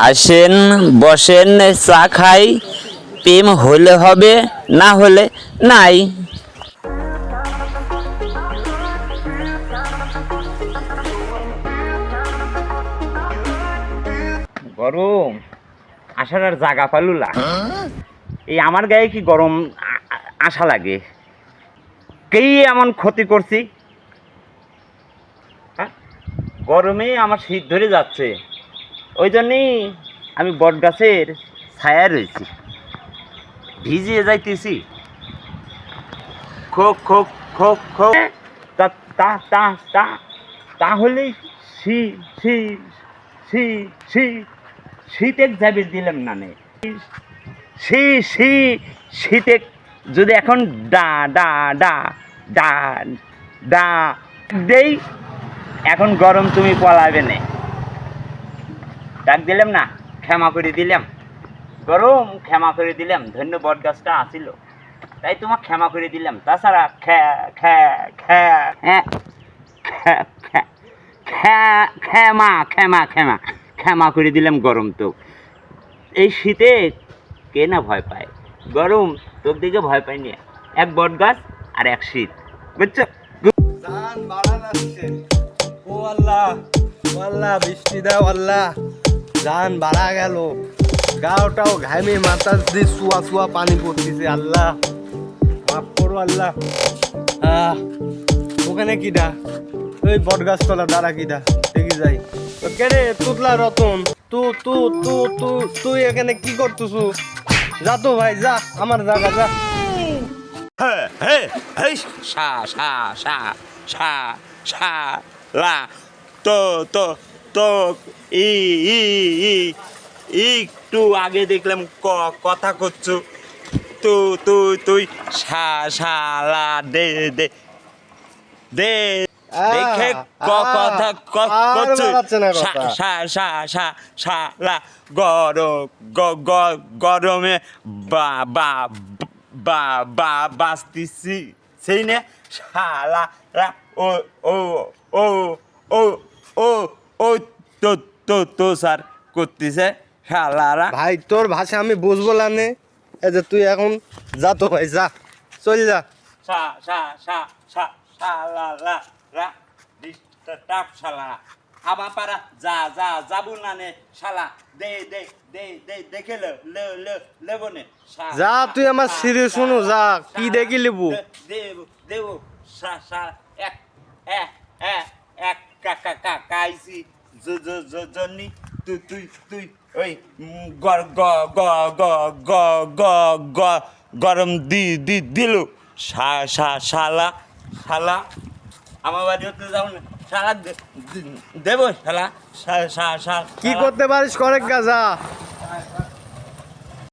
আসেন বসেন চা খাই, প্রেম হলে হবে, না হলে নাই। গরম আসার আর জাগা পালুলা। এই আমার গায়ে কি গরম আশা লাগে? কেই এমন ক্ষতি করছি? হ্যাঁ? গরমে আমার শীত ধরে যাচ্ছে, ওই জন্যই আমি বট গাছের ছায়া রয়েছি, ভিজিয়ে যাইতেছি। খোক খোক খোক খোক তা তা তা তা তাহলে শী শী শী শী শীতে যাবে দিলাম না নে। শী শী শীতে যদি এখন ডা ডা ডা ডা ডা দেই, এখন গরম তুমি পলাবে না। ডাক দিলাম না, ক্ষমা করে দিলাম। গরম ক্ষমা করে দিলাম, ধন্য বট গাছটা আসিল তাই তোমার ক্ষমা করে দিলাম। তাছাড়া ক্ষমা ক্ষমা ক্ষমা ক্ষমা করে দিলাম। গরম তো এই শীতে কে না ভয় পায়, গরম তোর দিকে ভয় পাইনি। এক বট গাছ আর এক শীত, বুঝছো? জান বাড়া যাচ্ছে। ও আল্লাহ, ও আল্লাহ, বৃষ্টি দাও আল্লাহ। জান বাড়া গেল, গাওটাও ঘামে, মাথা দিয়ে সুয়া সুয়া পানি পড়তেছে। আল্লাহ মাফ করো আল্লাহ। ওখানে কিডা? ওই বট গাছ তলা দাঁড়া, কিডা দেখি যাই। কেরে তুতলা রতন, তুই এখানে কি করতেছু? যা তো ভাই যা, আমার জায়গা যা। সা সা সা সা সা লা তো তো তো ই ই ই একটু আগে দেখলাম কথা করছো। তো তুই তুই সা সা লা দে দে দে দেখে কথা করছো। সা সা সা সা সা লা গরমে বা বা বা বা বাঁচতেছি সেই নে। শালা রা ও ও ও ও ও ও তো তো তো স্যার করতেছে শালারা। ভাই তোর ভাষা আমি বুঝবো না, এই যে তুই এখন যা তো ভাই যা, চল যা। সা সা সা সা শালারা রা ডিস্টার্ব শালারা। আবার পারা যা যা যাবো না নে শালা। দে দে দে দে দেখে লে লেবো নে। যা তুই আমার সিরিজ শুনো, যা কি দেখি লিবু। দেব দেব সা সা এক এক এক এক কাকা কাকাইছি জন্নি তুই তুই তুই ওই গরম দিল। শালা শালা আমার বাড়ি হতে যাবো না শালা। দেবো শালা। কি করতে পারিস করে গা, যা।